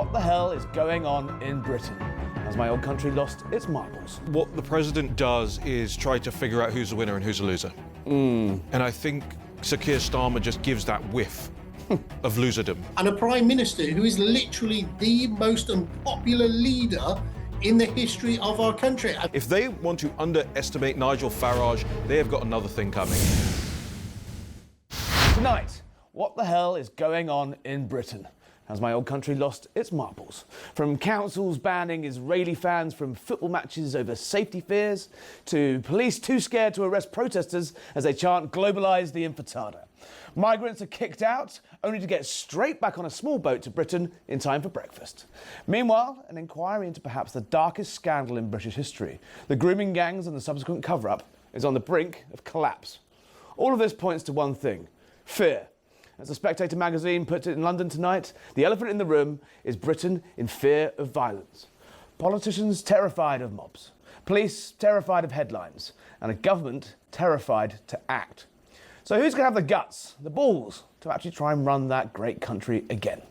what the hell is going on in Britain? Has my old country lost its marbles? What the president does is try to figure out who's a winner and who's a loser. And I think Sir Keir Starmer just gives that whiff of loserdom. And a prime minister who is literally the most unpopular leader in the history of our country. If they want to underestimate Nigel Farage, they have got another thing coming. Tonight, what the hell is going on in Britain? Has my old country lost its marbles? From councils banning Israeli fans from football matches over safety fears, to police too scared to arrest protesters as they chant globalise the intifada. Migrants are kicked out, only to get straight back on a small boat to Britain in time for breakfast. Meanwhile, an inquiry into perhaps the darkest scandal in British history, the grooming gangs and the subsequent cover-up, is on the brink of collapse. All of this points to one thing: fear. As The Spectator magazine puts it in London tonight, the elephant in the room is Britain in fear of violence. Politicians terrified of mobs, police terrified of headlines, and a government terrified to act. So who's going to have the guts, the balls, to actually try and run that great country again?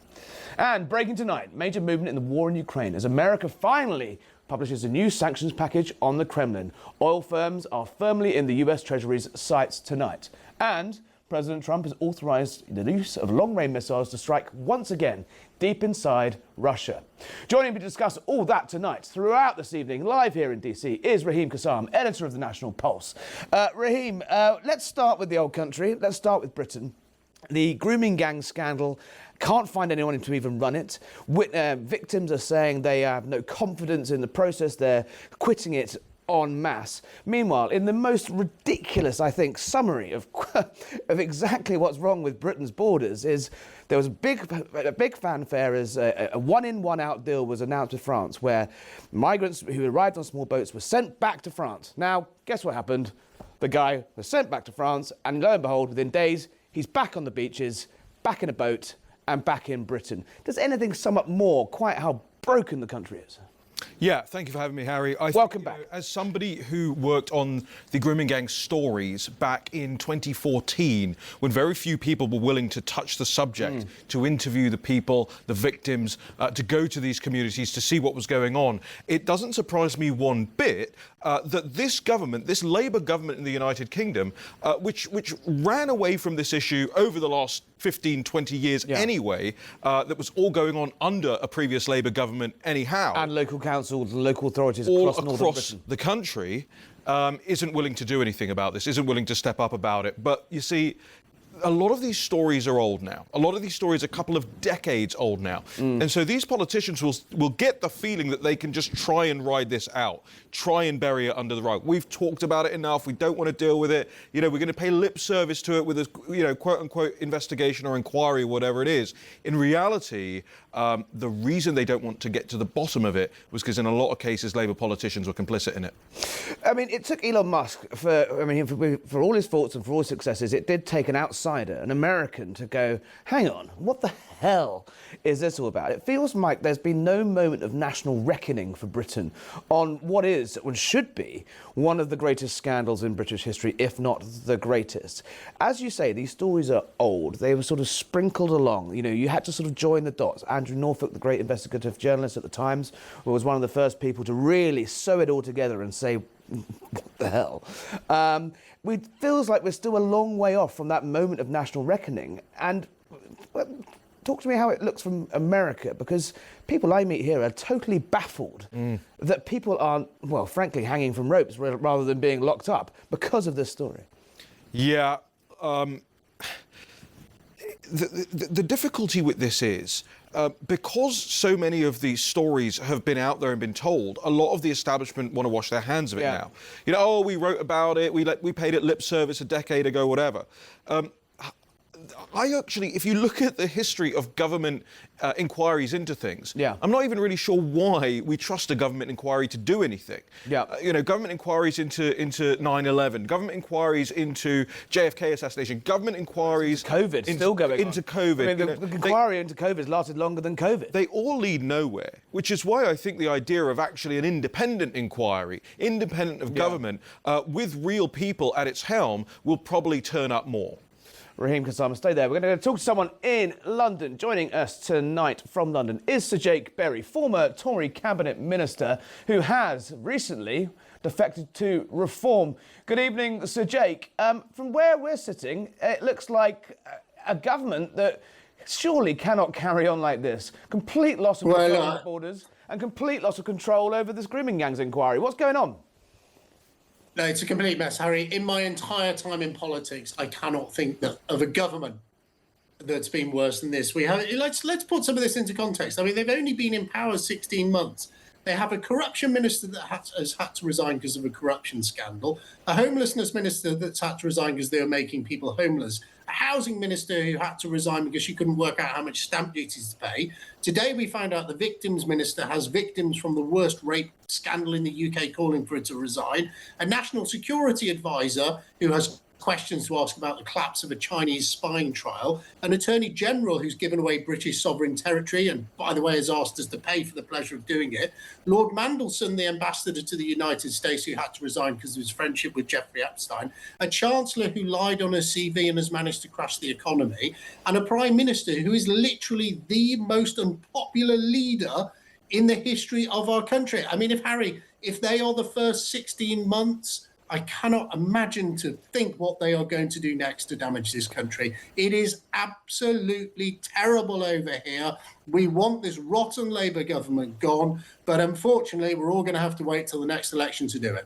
And breaking tonight, major movement in the war in Ukraine as America finally publishes a new sanctions package on the Kremlin. Oil firms are firmly in the US Treasury's sights tonight. And President Trump has authorised the use of long-range missiles to strike once again deep inside Russia. Joining me to discuss all that tonight, throughout this evening, live here in DC, is Raheem Kassam, editor of the National Pulse. Raheem, let's start with the old country. Let's start with Britain. The grooming gang scandal, can't find anyone to even run it. Victims are saying they have no confidence in the process. They're quitting it en masse. Meanwhile, in the most ridiculous, I think, summary of exactly what's wrong with Britain's borders is there was a big fanfare as a one-in, one-out deal was announced with France, where migrants who arrived on small boats were sent back to France. Now, guess what happened? The guy was sent back to France, and lo and behold, within days, he's back on the beaches, back in a boat, and back in Britain. Does anything sum up more quite how broken the country is? Yeah, thank you for having me, Harry. Welcome back. As somebody who worked on the grooming gang stories back in 2014, when very few people were willing to touch the subject, to interview the people, the victims, to go to these communities to see what was going on, it doesn't surprise me one bit that this government, this Labour government in the United Kingdom, which ran away from this issue over the last 15, 20 years anyway, that was all going on under a previous Labour government anyhow. And local councils and local authorities all across across northern Britain. the country isn't willing to do anything about this, isn't willing to step up about it. But you see, a lot of these stories are old now. A lot of these stories are a couple of decades old now. And so these politicians will get the feeling that they can just try and ride this out, try and bury it under the rug. We've talked about it enough. We don't want to deal with it. You know, we're going to pay lip service to it with a, quote unquote, investigation or inquiry, whatever it is. In reality, the reason they don't want to get to the bottom of it was because in a lot of cases, Labour politicians were complicit in it. I mean, it took Elon Musk, for all his faults and for all his successes, it did take an outsider, an American, to go, hang on, what the hell is this all about? It feels like there's been no moment of national reckoning for Britain on what is, and should be, one of the greatest scandals in British history, if not the greatest. As you say, these stories are old. They were sort of sprinkled along. You know, you had to sort of join the dots. Andrew Norfolk, the great investigative journalist at the Times, was one of the first people to really sew it all together and say, what the hell? It feels like we're still a long way off from that moment of national reckoning. And talk to me how it looks from America, because people I meet here are totally baffled that people aren't, well, frankly, hanging from ropes rather than being locked up because of this story. Yeah. The difficulty with this is, because so many of these stories have been out there and been told, a lot of the establishment want to wash their hands of it now. You know, oh, we wrote about it, we paid it lip service a decade ago, whatever. I actually, if you look at the history of government inquiries into things, I'm not even really sure why we trust a government inquiry to do anything. Government inquiries into 9/11, government inquiries into JFK assassination, government inquiries... COVID, still going on. Into COVID. I mean, the inquiry into COVID has lasted longer than COVID. They all lead nowhere, which is why I think the idea of actually an independent inquiry, independent of government, with real people at its helm, will probably turn up more. Raheem, Kassam, stay there. We're going to talk to someone in London. Joining us tonight from London is Sir Jake Berry, former Tory cabinet minister who has recently defected to Reform. Good evening, Sir Jake. From where we're sitting, it looks like a government that surely cannot carry on like this. Complete loss of control of the borders and complete loss of control over this grooming gangs inquiry. What's going on? No, it's a complete mess, Harry. In my entire time in politics, I cannot think of a government that's been worse than this. Let's put some of this into context. I mean, they've only been in power 16 months. They have a corruption minister that has had to resign because of a corruption scandal, a homelessness minister that's had to resign because they were making people homeless, a housing minister who had to resign because she couldn't work out how much stamp duties to pay. Today, we found out the victims minister has victims from the worst rape scandal in the UK calling for her to resign, a national security advisor who has questions to ask about the collapse of a Chinese spying trial, an attorney general who's given away British sovereign territory and, by the way, has asked us to pay for the pleasure of doing it, Lord Mandelson, the ambassador to the United States, who had to resign because of his friendship with Jeffrey Epstein, a chancellor who lied on her CV and has managed to crash the economy, and a prime minister who is literally the most unpopular leader in the history of our country. I mean, if they are the first 16 months, I cannot imagine to think what they are going to do next to damage this country. It is absolutely terrible over here. We want this rotten Labour government gone, but unfortunately, we're all going to have to wait till the next election to do it.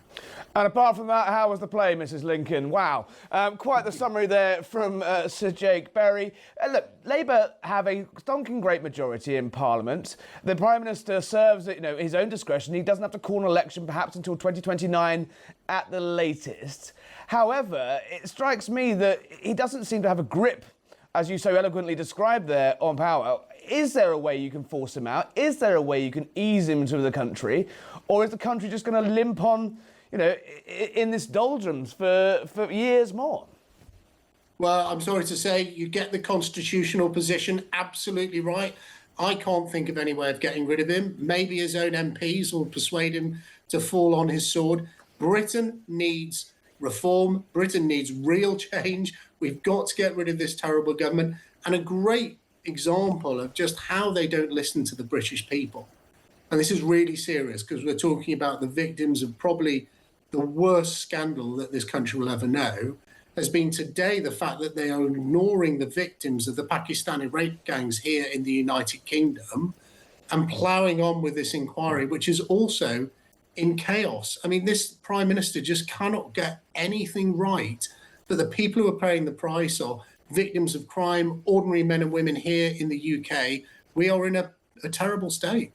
And apart from that, how was the play, Mrs. Lincoln? Wow. Quite the summary there from Sir Jake Berry. Look, Labour have a stonking great majority in Parliament. The Prime Minister serves at his own discretion. He doesn't have to call an election perhaps until 2029 at the latest. However, it strikes me that he doesn't seem to have a grip, as you so eloquently described there, on power. Is there a way you can force him out? Is there a way you can ease him into the country? Or is the country just going to limp on in this doldrums for years more? Well, I'm sorry to say, you get the constitutional position absolutely right. I can't think of any way of getting rid of him. Maybe his own MPs will persuade him to fall on his sword. Britain needs reform. Britain needs real change. We've got to get rid of this terrible government. And a great example of just how they don't listen to the British people. And this is really serious because we're talking about the victims of probably the worst scandal that this country will ever know, has been today the fact that they are ignoring the victims of the Pakistani rape gangs here in the United Kingdom and ploughing on with this inquiry, which is also in chaos. I mean, this Prime Minister just cannot get anything right, but the people who are paying the price are victims of crime, ordinary men and women here in the UK. We are in a terrible state.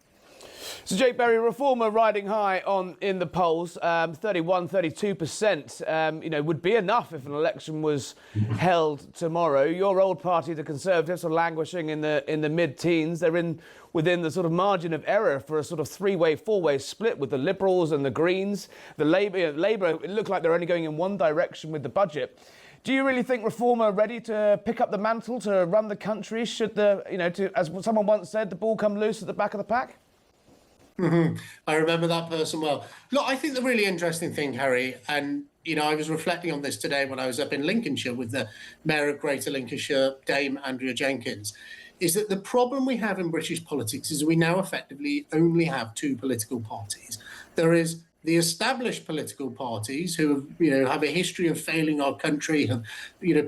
So Jake Berry, Reformer riding high in the polls, 32%, would be enough if an election was held tomorrow. Your old party, the Conservatives, are languishing in the mid-teens. They're within the sort of margin of error for a sort of four-way split with the Liberals and the Greens. The Labour, it looked like they're only going in one direction with the budget. Do you really think Reform are ready to pick up the mantle to run the country? Should as someone once said, the ball come loose at the back of the pack? Mm-hmm. I remember that person well. Look, I think the really interesting thing, Harry, and I was reflecting on this today when I was up in Lincolnshire with the Mayor of Greater Lincolnshire, Dame Andrea Jenkins, is that the problem we have in British politics is we now effectively only have two political parties. There is the established political parties who have a history of failing our country, have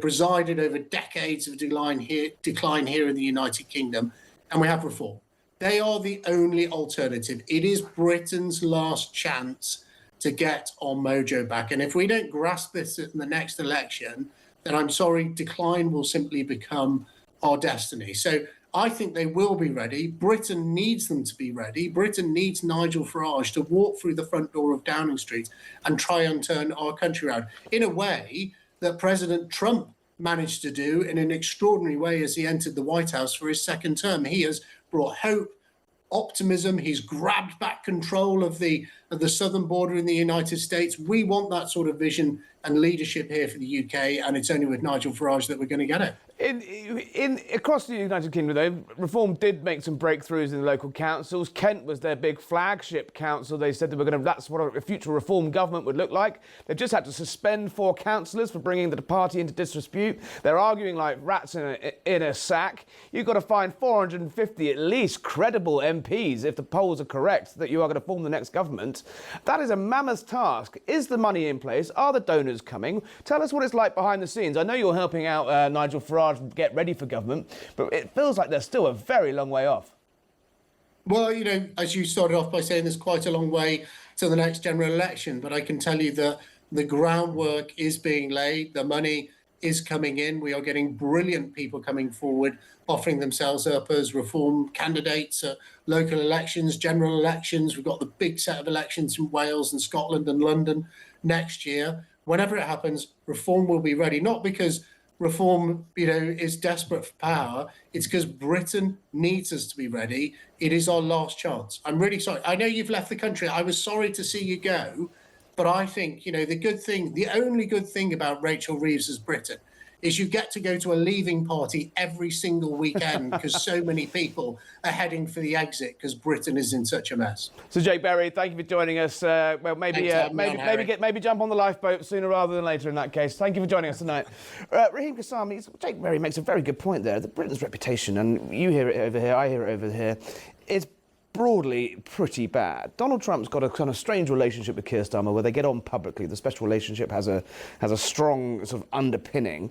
presided over decades of decline here in the United Kingdom, and we have Reform. They are the only alternative. It is Britain's last chance to get our mojo back. And if we don't grasp this in the next election, then I'm sorry, decline will simply become our destiny. So I think they will be ready. Britain needs them to be ready. Britain needs Nigel Farage to walk through the front door of Downing Street and try and turn our country around in a way that President Trump managed to do in an extraordinary way as he entered the White House for his second term. He has brought hope, optimism. He's grabbed back control of the southern border in the United States. We want that sort of vision and leadership here for the UK, and it's only with Nigel Farage that we're going to get it. Across the United Kingdom, though, Reform did make some breakthroughs in the local councils. Kent was their big flagship council. They said that's what a future Reform government would look like. They've just had to suspend 4 councillors for bringing the party into disrepute. They're arguing like rats in a sack. You've got to find 450 at least credible MPs, if the polls are correct, that you are going to form the next government. That is a mammoth task. Is the money in place? Are the donors coming? Tell us what it's like behind the scenes. I know you're helping out Nigel Farage get ready for government, but it feels like they're still a very long way off. Well, as you started off by saying, there's quite a long way to the next general election, but I can tell you that the groundwork is being laid. The money is coming in. We are getting brilliant people coming forward, offering themselves up as Reform candidates at local elections, general elections. We've got the big set of elections in Wales and Scotland and London next year. Whenever it happens, Reform will be ready, not because Reform, is desperate for power. It's because Britain needs us to be ready. It is our last chance. I'm really sorry. I know you've left the country. I was sorry to see you go, but I think, the only good thing about Rachel Reeves as Britain is you get to go to a leaving party every single weekend because so many people are heading for the exit because Britain is in such a mess. So, Jake Berry, thank you for joining us. Maybe jump on the lifeboat sooner rather than later in that case. Thank you for joining us tonight. Raheem Kassam, Jake Berry makes a very good point there. That Britain's reputation, and you hear it over here, I hear it over here, is broadly pretty bad. Donald Trump's got a kind of strange relationship with Keir Starmer where they get on publicly. The special relationship has a strong sort of underpinning.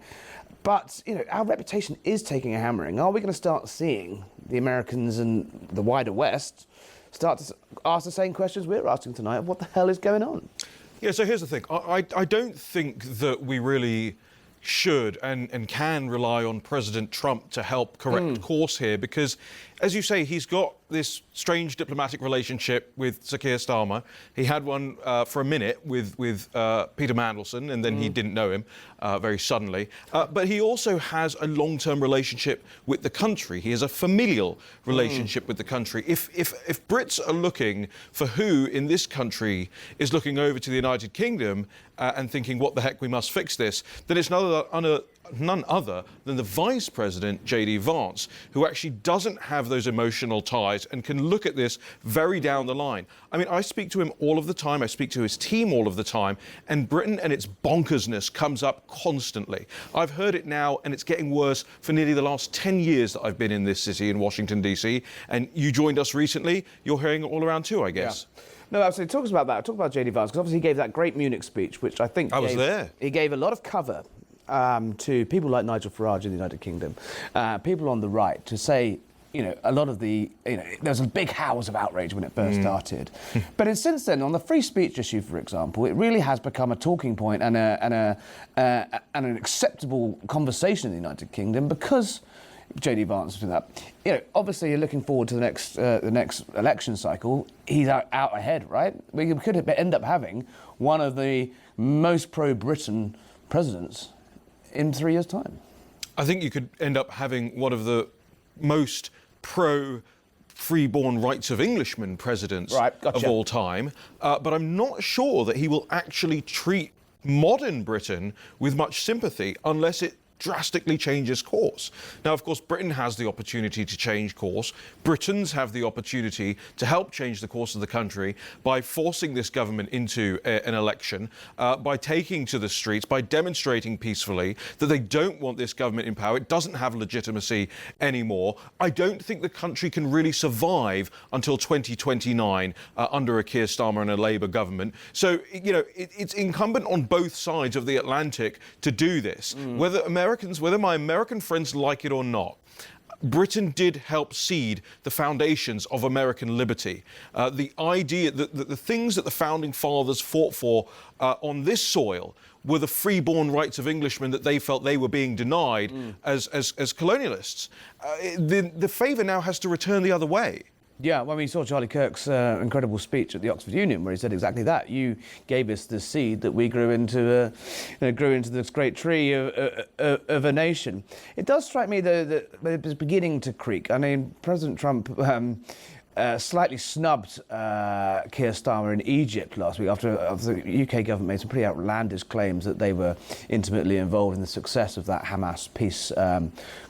But, our reputation is taking a hammering. Are we going to start seeing the Americans and the wider West start to ask the same questions we're asking tonight of what the hell is going on? Yeah, so here's the thing. I don't think that we really should and can rely on President Trump to help correct course here because, as you say, he's got this strange diplomatic relationship with Sir Keir Starmer. He had one for a minute with Peter Mandelson, and then he didn't know him very suddenly. But he also has a long-term relationship with the country. He has a familial relationship with the country. If Brits are looking for who in this country is looking over to the United Kingdom and thinking, what the heck, we must fix this, then it's none other than the Vice President, J.D. Vance, who actually doesn't have those emotional ties and can look at this very down the line. I mean, I speak to him all of the time. I speak to his team all of the time. And Britain and its bonkersness comes up constantly. I've heard it now, and it's getting worse for nearly the last 10 years that I've been in this city in Washington, D.C. And you joined us recently. You're hearing it all around too, I guess. Yeah. No, absolutely. Talk about that. Talk about J.D. Vance, because obviously he gave that great Munich speech, which I think I was there. He gave a lot of cover to people like Nigel Farage in the United Kingdom, people on the right, to say, a lot of the, there was a big house of outrage when it first started. But since then, on the free speech issue, for example, it really has become a talking point and an acceptable conversation in the United Kingdom because J.D. Vance for that. Obviously, you're looking forward to the next election cycle. He's out ahead, right? We could end up having one of the most pro-Britain presidents in 3 years' time. I think you could end up having one of the most pro-freeborn rights of Englishmen presidents of all time. But I'm not sure that he will actually treat modern Britain with much sympathy unless it drastically changes course. Now, of course, Britain has the opportunity to change course. Britons have the opportunity to help change the course of the country by forcing this government into an election, by taking to the streets, by demonstrating peacefully that they don't want this government in power. It doesn't have legitimacy anymore. I don't think the country can really survive until 2029 under a Keir Starmer and a Labour government. So, it's incumbent on both sides of the Atlantic to do this. Whether my American friends like it or not, Britain did help seed the foundations of American liberty. The idea that the things that the founding fathers fought for on this soil were the freeborn rights of Englishmen that they felt they were being denied as colonialists. The favour now has to return the other way. Yeah, when we saw Charlie Kirk's incredible speech at the Oxford Union, where he said exactly that. You gave us the seed that we grew into this great tree of a nation. It does strike me, though, that it's beginning to creak. I mean, President Trump slightly snubbed Keir Starmer in Egypt last week after the UK government made some pretty outlandish claims that they were intimately involved in the success of that Hamas peace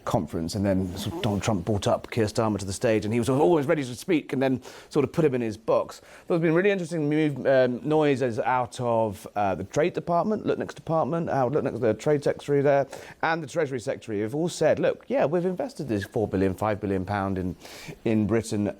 conference. And then sort of Donald Trump brought up Keir Starmer to the stage, and he was sort of always ready to speak, and then sort of put him in his box. There's been really interesting noises out of the Trade Department, Lutnick's department, Lutnick's the Trade Secretary there, and the Treasury Secretary have all said, look, yeah, we've invested this £4 billion, £5 billion in Britain,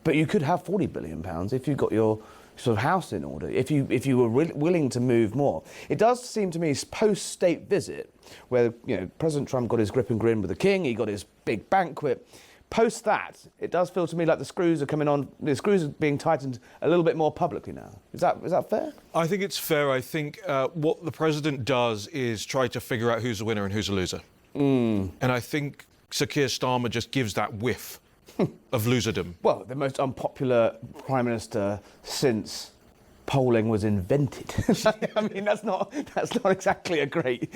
but you could have £40 billion if you got your sort of house in order, if you were willing to move more. It does seem to me, post-state visit, where President Trump got his grip and grin with the King, he got his big banquet. Post that, it does feel to me like the screws are coming on. The screws are being tightened a little bit more publicly now. Is that fair? I think it's fair. I think what the president does is try to figure out who's a winner and who's a loser. And I think Sir Keir Starmer just gives that whiff of loserdom. Well, the most unpopular prime minister since polling was invented. I mean, that's not exactly a great.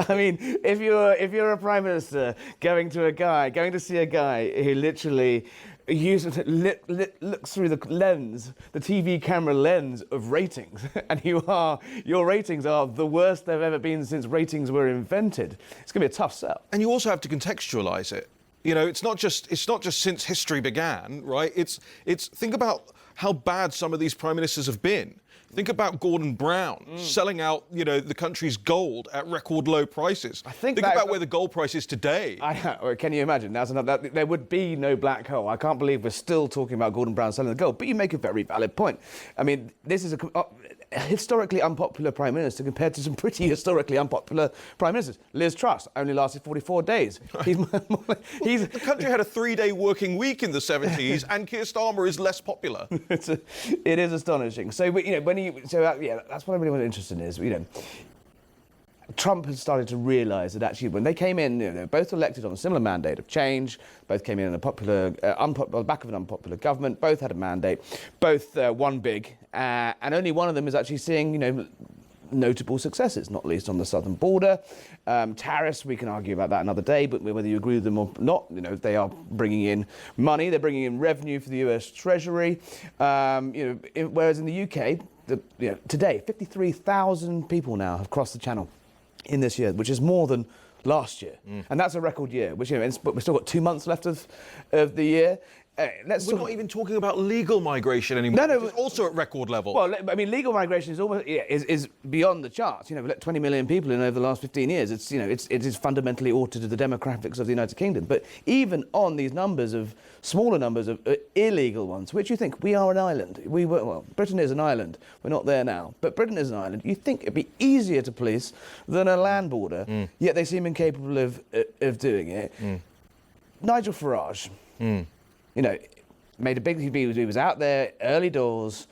I mean, if you're a prime minister going to see a guy who literally looks through the TV camera lens of ratings, and your ratings are the worst they've ever been since ratings were invented, it's going to be a tough sell. And you also have to contextualise it. It's not just since history began, right? It's think about how bad some of these prime ministers have been. Think about Gordon Brown selling out, the country's gold at record low prices. Think about where the gold price is today. Can you imagine? There would be no black hole. I can't believe we're still talking about Gordon Brown selling the gold. But you make a very valid point. I mean, this is a historically unpopular prime minister compared to some pretty historically unpopular prime ministers. Liz Truss only lasted 44 days. The country had a 3-day working week in the 70s, and Keir Starmer is less popular. It is astonishing. So that's what I'm really interested in is Trump has started to realise that actually when they came in, they were both elected on a similar mandate of change, both came in on the back of an unpopular government, both had a mandate, both won big, and only one of them is actually seeing, notable successes, not least on the southern border. Tariffs, we can argue about that another day, but whether you agree with them or not, they are bringing in money, they're bringing in revenue for the US Treasury, whereas in the UK, today, 53,000 people now have crossed the channel in this year, which is more than last year. And that's a record year, which, but we've still got 2 months left of the year. We're not even talking about legal migration anymore. No, which is also at record level. Well, I mean, legal migration is almost is beyond the charts. We've let 20 million people in over the last 15 years. It is fundamentally altered to the demographics of the United Kingdom. But even on these numbers of smaller numbers of illegal ones, which you think we are an island. Britain is an island. We're not there now, but Britain is an island. You think it'd be easier to police than a land border, yet they seem incapable of doing it. Nigel Farage. Made a big. He was out there early doors,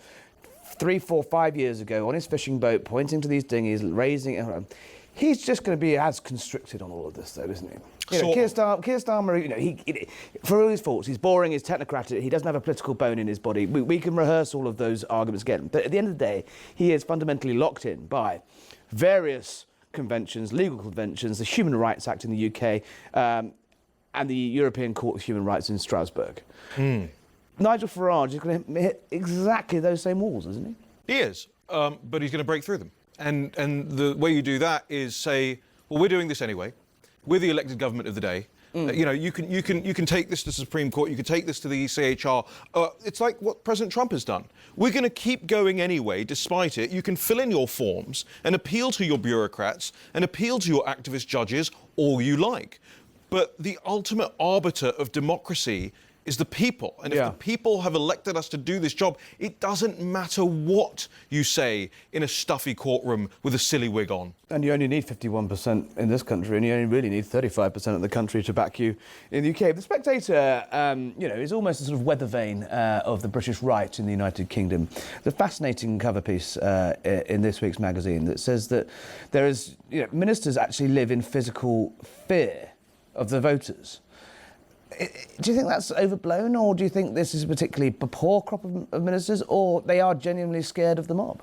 3, 4, 5 years ago on his fishing boat, pointing to these dinghies, raising. He's just going to be as constricted on all of this, though, isn't he? Keir Starmer, for all his faults, he's boring, he's technocratic, he doesn't have a political bone in his body. We can rehearse all of those arguments again, but at the end of the day, he is fundamentally locked in by various conventions, legal conventions, the Human Rights Act in the UK, and the European Court of Human Rights in Strasbourg. Nigel Farage is going to hit exactly those same walls, isn't he? He is, but he's going to break through them. And the way you do that is say, well, we're doing this anyway. We're the elected government of the day. You can take this to the Supreme Court. You can take this to the ECHR. It's like what President Trump has done. We're going to keep going anyway, despite it. You can fill in your forms and appeal to your bureaucrats and appeal to your activist judges all you like. But the ultimate arbiter of democracy is the people. And if the people have elected us to do this job, it doesn't matter what you say in a stuffy courtroom with a silly wig on. And you only need 51% in this country, and you only really need 35% of the country to back you in the UK. The Spectator, is almost a sort of weather vane of the British right in the United Kingdom. The fascinating cover piece in this week's magazine that says that there is, ministers actually live in physical fear of the voters. Do you think that's overblown, or do you think this is a particularly poor crop of ministers, or they are genuinely scared of the mob?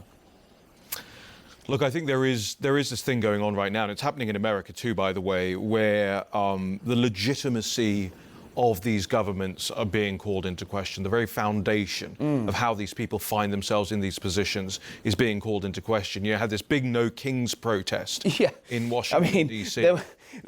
Look, I think there is this thing going on right now, and it's happening in America too, by the way, where the legitimacy of these governments are being called into question. The very foundation of how these people find themselves in these positions is being called into question. You had this big No Kings protest in Washington, D.C.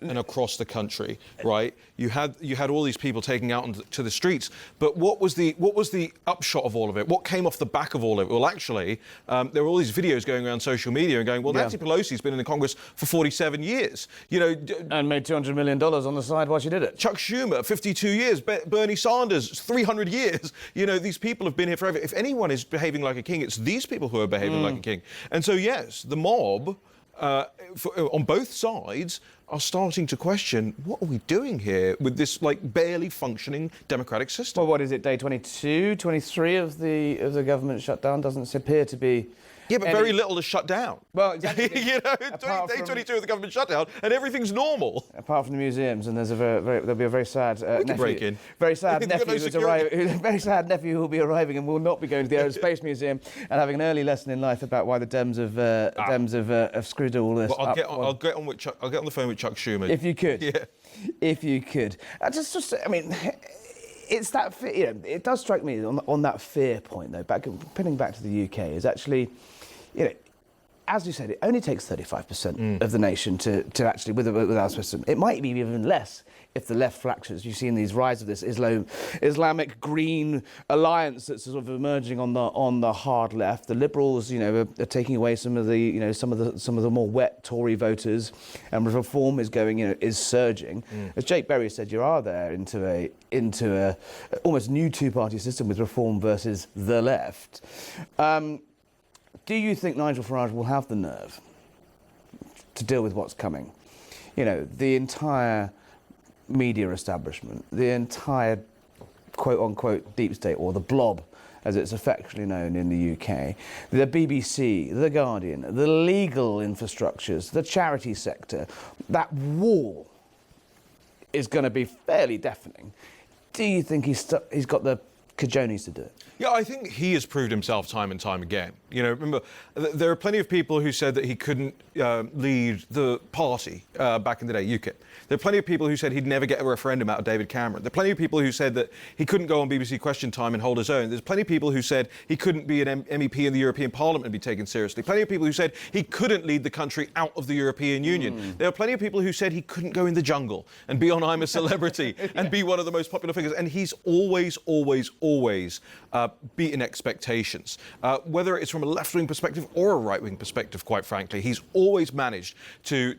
and across the country, right? You had all these people taking out onto the streets. But what was the upshot of all of it? What came off the back of all of it? Well, actually, there were all these videos going around social media and going, well, Nancy Pelosi's been in the Congress for 47 years, and made $200 million on the side while she did it. Chuck Schumer, 52 years. Bernie Sanders, 300 years. These people have been here forever. If anyone is behaving like a king, it's these people who are behaving like a king. And so, yes, the mob on both sides are starting to question, what are we doing here with this barely functioning democratic system? Well, what is it, day 22, 23 of the government shutdown? Doesn't appear to be. Yeah, but very little is shut down. Well, exactly. Day 22 of the government shutdown, and everything's normal. Apart from the museums, and there'll be a very sad nephew. Break in. Very sad nephew who's arriving. Very sad nephew who will be arriving and will not be going to the Aerospace Museum and having an early lesson in life about why the Dems have screwed all this. Well, I'll get on the phone with Chuck Schumer. If you could. Yeah. If you could. I mean. It's that it does strike me on that fear point though. Pinning back to the UK is actually, as you said, it only takes 35% of the nation to actually with our system. It might be even less if the left fractures. You've seen these rise of this Islamic Green alliance that's sort of emerging on the hard left. The Liberals, are taking away some of the more wet Tory voters, and reform is is surging. As Jake Berry said, you are there into a almost new two-party system with reform versus the left. Do you think Nigel Farage will have the nerve to deal with what's coming? The entire media establishment, the entire quote-unquote deep state, or the blob, as it's affectionately known in the UK, the BBC, the Guardian, the legal infrastructures, the charity sector, that wall is going to be fairly deafening. Do you think he's got the cajones to do it? Yeah, I think he has proved himself time and time again. Remember, there are plenty of people who said that he couldn't lead the party back in the day, UKIP. There are plenty of people who said he'd never get a referendum out of David Cameron. There are plenty of people who said that he couldn't go on BBC Question Time and hold his own. There's plenty of people who said he couldn't be an MEP in the European Parliament and be taken seriously. Plenty of people who said he couldn't lead the country out of the European Union. There are plenty of people who said he couldn't go in the jungle and be on I'm a Celebrity and be one of the most popular figures. And he's always beaten expectations. Whether it's from a left-wing perspective or a right-wing perspective, quite frankly, he's always managed to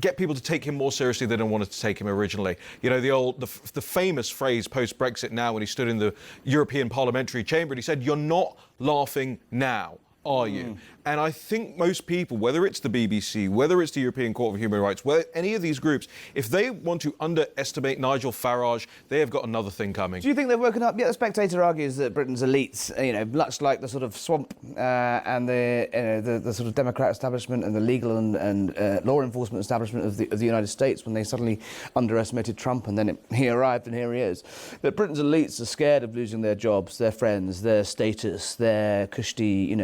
get people to take him more seriously than they wanted to take him originally. The famous phrase post-Brexit now, when he stood in the European Parliamentary Chamber and he said, "You're not laughing now, are you?" And I think most people, whether it's the BBC, whether it's the European Court of Human Rights, whether any of these groups, if they want to underestimate Nigel Farage, they have got another thing coming. Do you think they've woken up? Yeah, the Spectator argues that Britain's elites, much like the sort of swamp and the sort of Democrat establishment and the legal and law enforcement establishment of the United States, when they suddenly underestimated Trump and then he arrived and here he is. But Britain's elites are scared of losing their jobs, their friends, their status, their cushy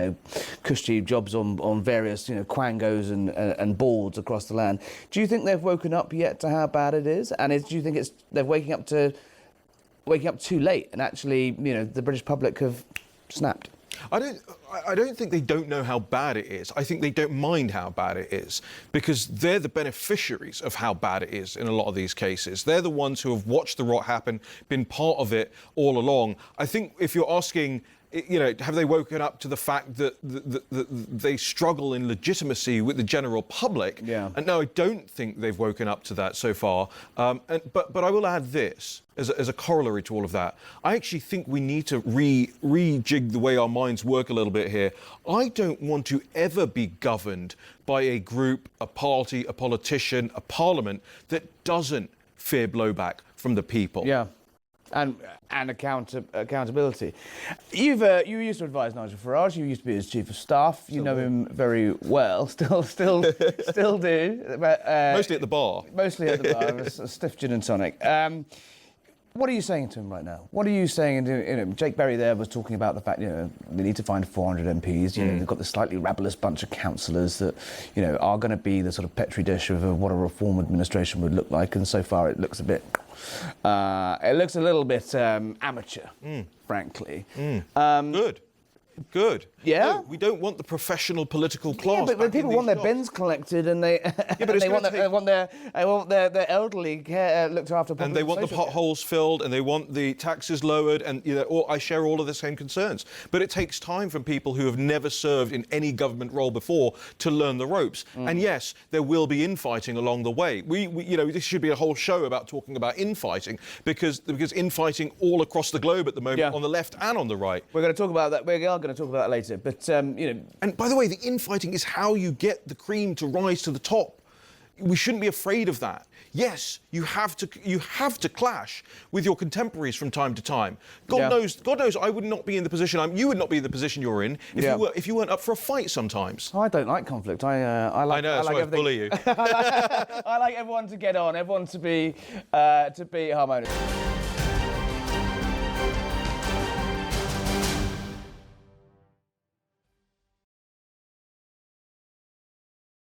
jobs on various quangos and boards across the land. Do you think they've woken up yet to how bad it is? And do you think they're waking up too late and actually the British public have snapped? I don't think they don't know how bad it is. I think they don't mind how bad it is because they're the beneficiaries of how bad it is in a lot of these cases. They're the ones who have watched the rot happen, been part of it all along. I think if you're asking, have they woken up to the fact that they struggle in legitimacy with the general public? Yeah. And no, I don't think they've woken up to that so far. But I will add this as a corollary to all of that. I actually think we need to rejig the way our minds work a little bit here. I don't want to ever be governed by a group, a party, a politician, a parliament that doesn't fear blowback from the people. Yeah. And accountability. You used to advise Nigel Farage. You used to be his chief of staff. You know him very well. Still do. Mostly at the bar. Mostly at the bar. A stiff gin and tonic. What are you saying to him right now? What are you saying? Jake Berry there was talking about the fact, they need to find 400 MPs. They've got this slightly rabulous bunch of councillors that, are going to be the sort of petri dish of what a reform administration would look like. And so far, it looks a bit, it looks a little bit amateur, frankly. Good. Yeah? No, we don't want the professional political class. Yeah, but people want their bins collected, and they want their elderly care looked after. And they want the potholes filled, and they want the taxes lowered, and I share all of the same concerns. But it takes time from people who have never served in any government role before to learn the ropes. And yes, there will be infighting along the way. This should be a whole show about talking about infighting, because infighting all across the globe at the moment, on the left and on the right. We're going to talk about that. We are going to talk about that later. But And by the way, the infighting is how you get the cream to rise to the top. We shouldn't be afraid of that. Yes, you have to clash with your contemporaries from time to time. God knows, I would not be in the position you would not be in the position you're in if you weren't up for a fight sometimes. I don't like conflict. I like I bully you. I like everyone to get on, everyone to be harmonious.